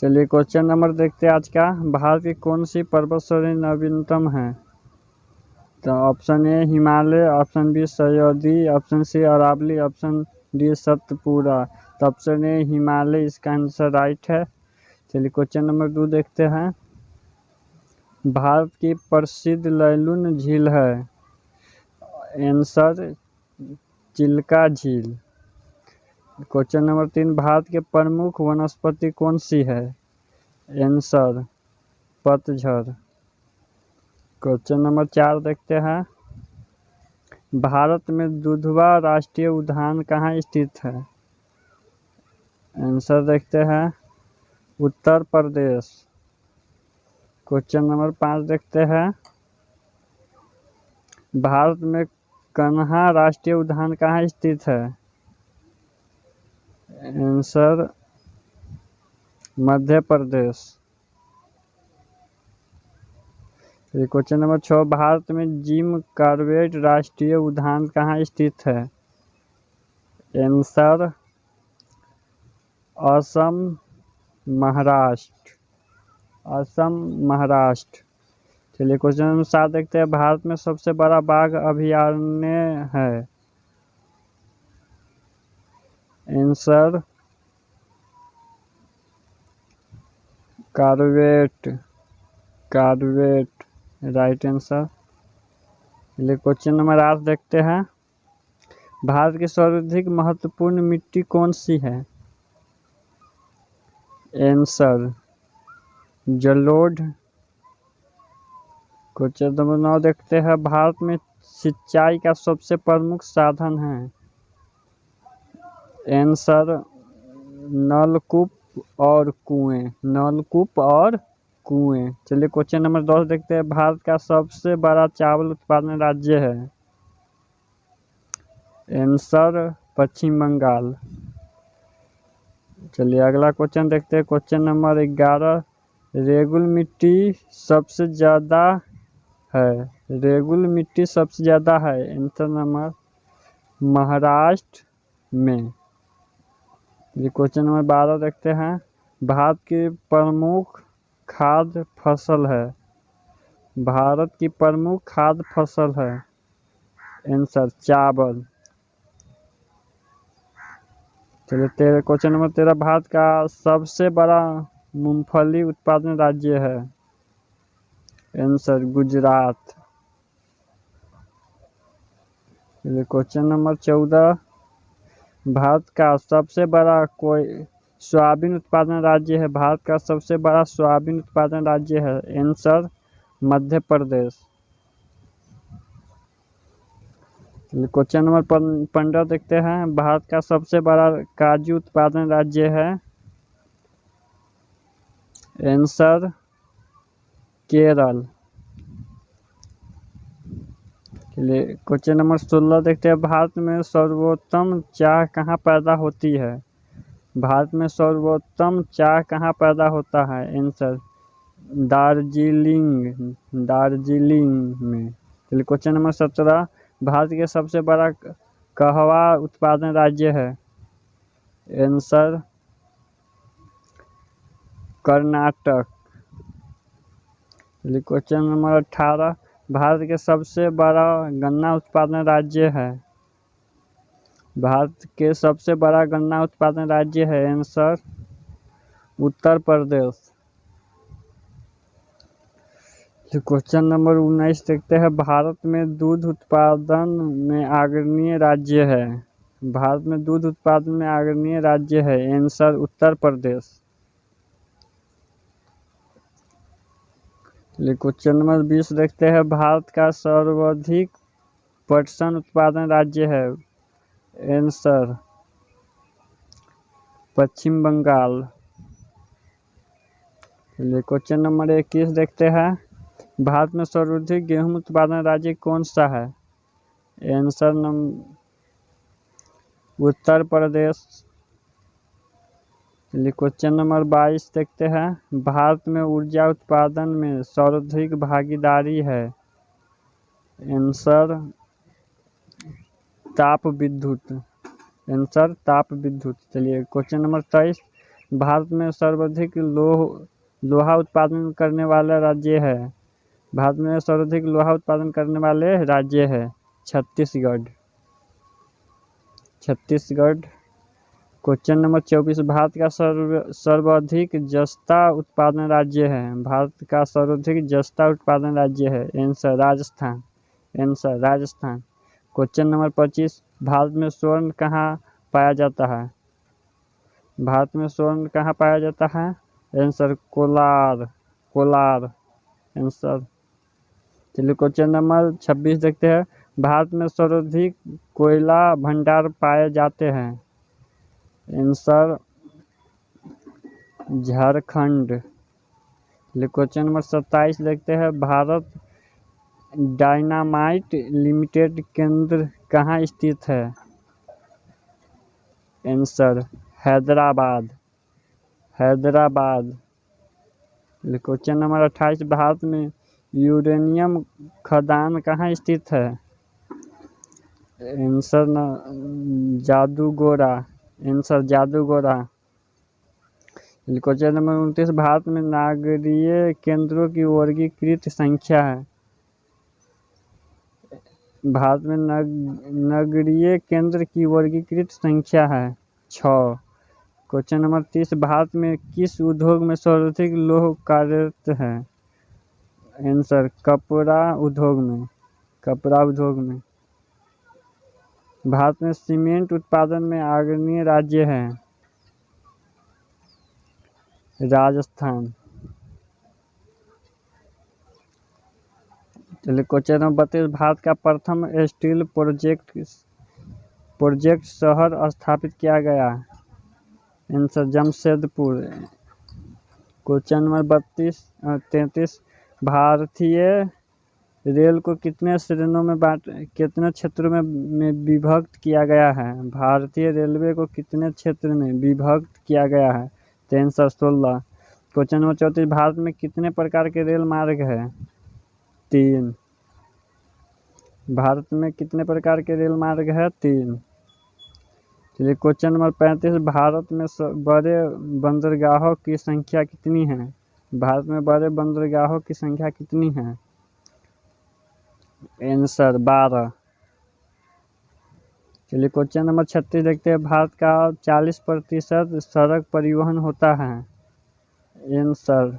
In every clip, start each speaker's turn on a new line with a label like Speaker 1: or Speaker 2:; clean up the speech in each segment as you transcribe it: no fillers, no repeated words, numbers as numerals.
Speaker 1: चलिए question number देखते हैं आज का। भारत की कौन सी पर्वत श्रेणी नवीनतम है? तो option A Himalaya, option B Sahyadri, option C Aravalli, option D Satpura. तो ऑप्शन ए हिमालय इसका आंसर राइट है। चलिए क्वेश्चन नंबर 2 देखते हैं। भारत की प्रसिद्ध लैलून झील है? आंसर चिल्का झील। क्वेश्चन नंबर 3, भारत के प्रमुख वनस्पति कौन सी है? आंसर पतझड़। क्वेश्चन नंबर 4 देखते हैं। भारत में दुधवा राष्ट्रीय उद्यान कहाँ स्थित है? आंसर देखते हैं उत्तर प्रदेश। क्वेश्चन नंबर 5 देखते हैं। भारत में कन्हा राष्ट्रीय उद्यान कहाँ स्थित है? Answer Madhya Pradesh. Question number 6, Bharat में जिम कॉर्बेट राष्ट्रीय उद्यान कहाँ स्थित है? आंसर असम महाराष्ट्र। असम महाराष्ट्र। चलिए क्वेश्चन नंबर 7 देखते हैं। भारत में सबसे बड़ा बाघ अभयारण्य है? Answer Corbett. Corbett right answer. चलिए क्वेश्चन नंबर 8 देखते हैं। भारत की सर्वाधिक महत्वपूर्ण मिट्टी कौन सी है? आंसर जलोढ़। क्वेश्चन नंबर 9 देखते हैं। भारत में सिंचाई का सबसे प्रमुख साधन है? आंसर नलकूप और कुएं। नलकूप और कुएं। चलिए क्वेश्चन नंबर 10 देखते हैं। भारत का सबसे बड़ा चावल उत्पादन राज्य है? आंसर पश्चिम बंगाल। चलिए अगला क्वेश्चन देखते हैं। क्वेश्चन नंबर 11, रेगुल मिट्टी सबसे ज़्यादा है? रेगुल मिट्टी सबसे ज़्यादा है आंसर नंबर महाराष्ट्र में। ये क्वेश्चन नंबर 12 देखते हैं। भारत की प्रमुख खाद्य फसल है? भारत की प्रमुख खाद्य फसल है? आंसर चावल। चलिए क्वेश्चन नंबर 13, भारत का सबसे बड़ा मूंगफली उत्पादन राज्य है? आंसर गुजरात। चलिए क्वेश्चन नंबर 14, भारत का सबसे बड़ा कोई सोयाबीन उत्पादन राज्य है? भारत का सबसे बड़ा सोयाबीन उत्पादन राज्य है? Answer Madhya Pradesh. Question number 15 देखते हैं। भारत का सबसे बड़ा काजू उत्पादन राज्य है? आंसर केरल। चलिए क्वेश्चन नंबर 16 देखते हैं। भारत में सर्वोत्तम चाय कहाँ पैदा होती है? भारत में सर्वोत्तम चाय कहाँ पैदा होता है? आंसर दार्जिलिंग। दार्जिलिंग में। चलिए क्वेश्चन नंबर 17, भारत के सबसे बड़ा कहवा उत्पादन राज्य है? आंसर कर्नाटक। चलिए क्वेश्चन नंबर 18, भारत के सबसे बड़ा गन्ना उत्पादन राज्य है? भारत के सबसे बड़ा गन्ना उत्पादन राज्य है? Answer Uttar Pradesh. Question number 19 देखते हैं। भारत में दूध उत्पादन में अग्रणी राज्य है? भारत में दूध उत्पादन में अग्रणी राज्य है? Answer Uttar Pradesh. Question number 20 देखते हैं। भारत का सर्वाधिक पटसन उत्पादन राज्य है? आंसर पश्चिम बंगाल। चलिए क्वेश्चन नंबर 21 देखते हैं। भारत में सर्वाधिक गेहूं उत्पादन राज्य कौन सा है? आंसर उत्तर प्रदेश। चलिए क्वेश्चन नंबर 22 देखते हैं। भारत में ऊर्जा उत्पादन में सर्वाधिक भागीदारी है? आंसर ताप विद्युत। आंसर ताप विद्युत। चलिए क्वेश्चन नंबर 23, भारत में सर्वाधिक लोहा उत्पादन करने वाला राज्य है? भारत में सर्वाधिक लोहा उत्पादन करने वाले राज्य है छत्तीसगढ़। क्वेश्चन नंबर 24, भारत का सर्वाधिक जस्ता उत्पादन राज्य है? भारत का सर्वाधिक जस्ता उत्पादन राज्य है answer Rajasthan. Question number 25, Bharat में स्वर्ण कहाँ पाया जाता है? भारत में स्वर्ण कहाँ पाया जाता है? Answer Kolar answer. चलिए क्वेश्चन नंबर 26 देखते हैं, भारत में सर्वाधिक कोयला भंडार पाए जाते हैं? आंसर झारखंड। क्वेश्चन नंबर 27 देखते हैं, भारत डायनामाइट लिमिटेड केंद्र कहाँ स्थित है? Answer Hyderabad. Question number 28, Bharat में यूरेनियम खदान कहाँ स्थित है? Answer Jaduguda. Question number 29, Bharat में नागरीय केंद्रों की वर्गीकृत संख्या है? भारत में नगरीय केंद्र की वर्गीकृत संख्या है 6। क्वेश्चन नंबर 30, भारत में किस उद्योग में सर्वाधिक लोग कार्यरत है? आंसर कपड़ा उद्योग में। भारत में सीमेंट उत्पादन में अग्रणी राज्य है? राजस्थान। चलिए क्वेश्चन नंबर 32, भारत का प्रथम स्टील प्रोजेक्ट शहर स्थापित किया गया? आंसर जमशेदपुर। क्वेश्चन नंबर 33, भारतीय रेल को कितने क्षेत्रों में विभक्त किया गया है? भारतीय रेलवे को कितने क्षेत्र में विभक्त किया गया है? आंसर 16। क्वेश्चन नंबर 34, भारत में कितने प्रकार के रेल मार्ग है? 3। भारत में कितने प्रकार के रेल मार्ग है? 3। चलिए क्वेश्चन नंबर 35, भारत में बड़े बंदरगाहों की संख्या कितनी है? भारत में बड़े बंदरगाहों की संख्या कितनी है? आंसर 12। चलिए क्वेश्चन नंबर 36 देखते हैं, भारत का 40% सड़क परिवहन होता है? आंसर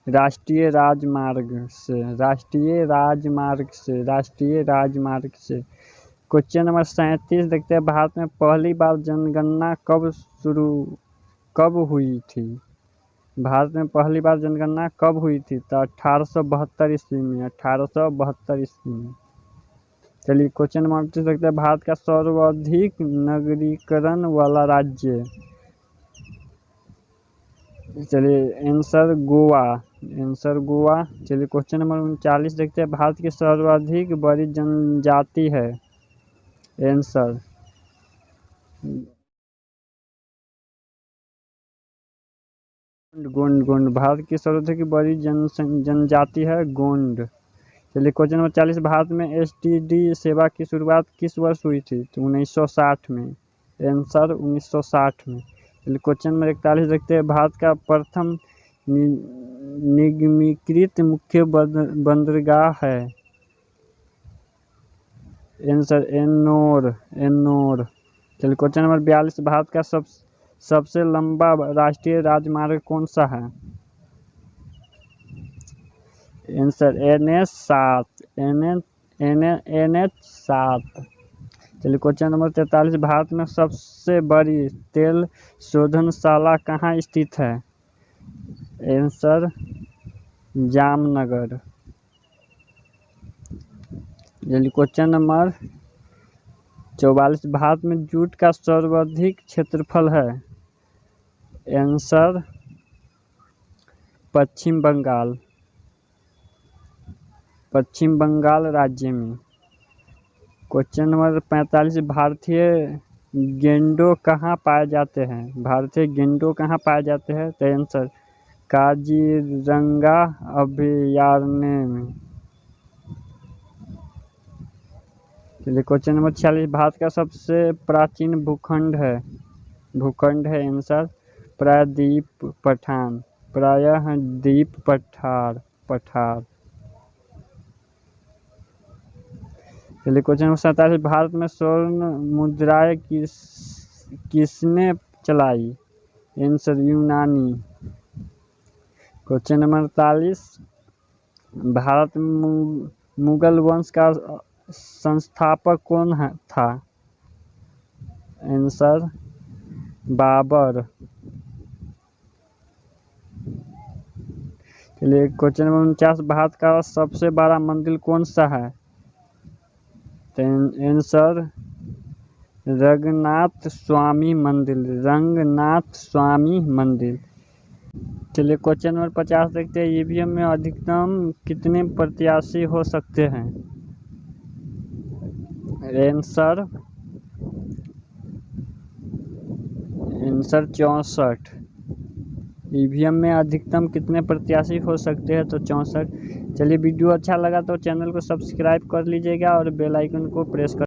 Speaker 1: राष्ट्रीय राजमार्ग से। क्वेश्चन नंबर 37 देखते हैं, भारत में पहली बार जनगणना कब हुई थी? भारत में पहली बार जनगणना कब हुई थी? तो 1872 ईस्वी में। चलिए क्वेश्चन नंबर 38 देखते हैं, भारत का सर्वाधिक नगरीकरण वाला राज्य? चलिए आंसर गोवा। चलिए क्वेश्चन नंबर 39 देखते हैं, भारत की सर्वाधिक बड़ी जनजाति है? आंसर गोंड। भारत की सर्वाधिक बड़ी जनजाति है गोंड। चलिए क्वेश्चन नंबर 40, भारत में एसटीडी सेवा की शुरुआत किस वर्ष हुई थी? तो 1960 में। आंसर 1960 में। चलिए क्वेश्चन नंबर 41 देखते हैं, भारत का प्रथम निगमीकृत मुख्य बंदरगाह है? आंसर एन्नोर। चलिए क्वेश्चन नंबर 42, भारत का सबसे लंबा राष्ट्रीय राजमार्ग कौन सा है? Answer NH 7। चलिए क्वेश्चन नंबर 43, भारत में सबसे बड़ी तेल शोधनशाला कहाँ स्थित है? आंसर जामनगर। चलिए क्वेश्चन नंबर 44, भारत में जूट का सर्वाधिक क्षेत्रफल है? आंसर पश्चिम बंगाल राज्य में। क्वेश्चन नंबर 45, भारतीय गेंडों कहाँ पाए जाते हैं? तो आंसर काजीरंगा अभयारण्य में। चलिए क्वेश्चन नंबर 46, भारत का सबसे प्राचीन भूखंड है? आंसर प्रायद्वीप पठान, प्रायः द्वीप पठार। चलिए क्वेश्चन नंबर 47, भारत में स्वर्ण मुद्राएं किसने चलाई? आंसर यूनानी। क्वेश्चन नंबर 48, भारत में मुगल वंश का संस्थापक कौन था? आंसर बाबर। चलिए क्वेश्चन नंबर 49, भारत का सबसे बड़ा मंदिर कौन सा है? आंसर रंगनाथ स्वामी मंदिर। चलिए क्वेश्चन नंबर 50 देखते हैं, ईवीएम में अधिकतम कितने प्रत्याशी हो सकते हैं? आंसर 64। ईवीएम में अधिकतम कितने प्रत्याशी हो सकते हैं? तो 64। चलिए वीडियो अच्छा लगा तो चैनल को सब्सक्राइब कर लीजिएगा और बेल आइकन को प्रेस कर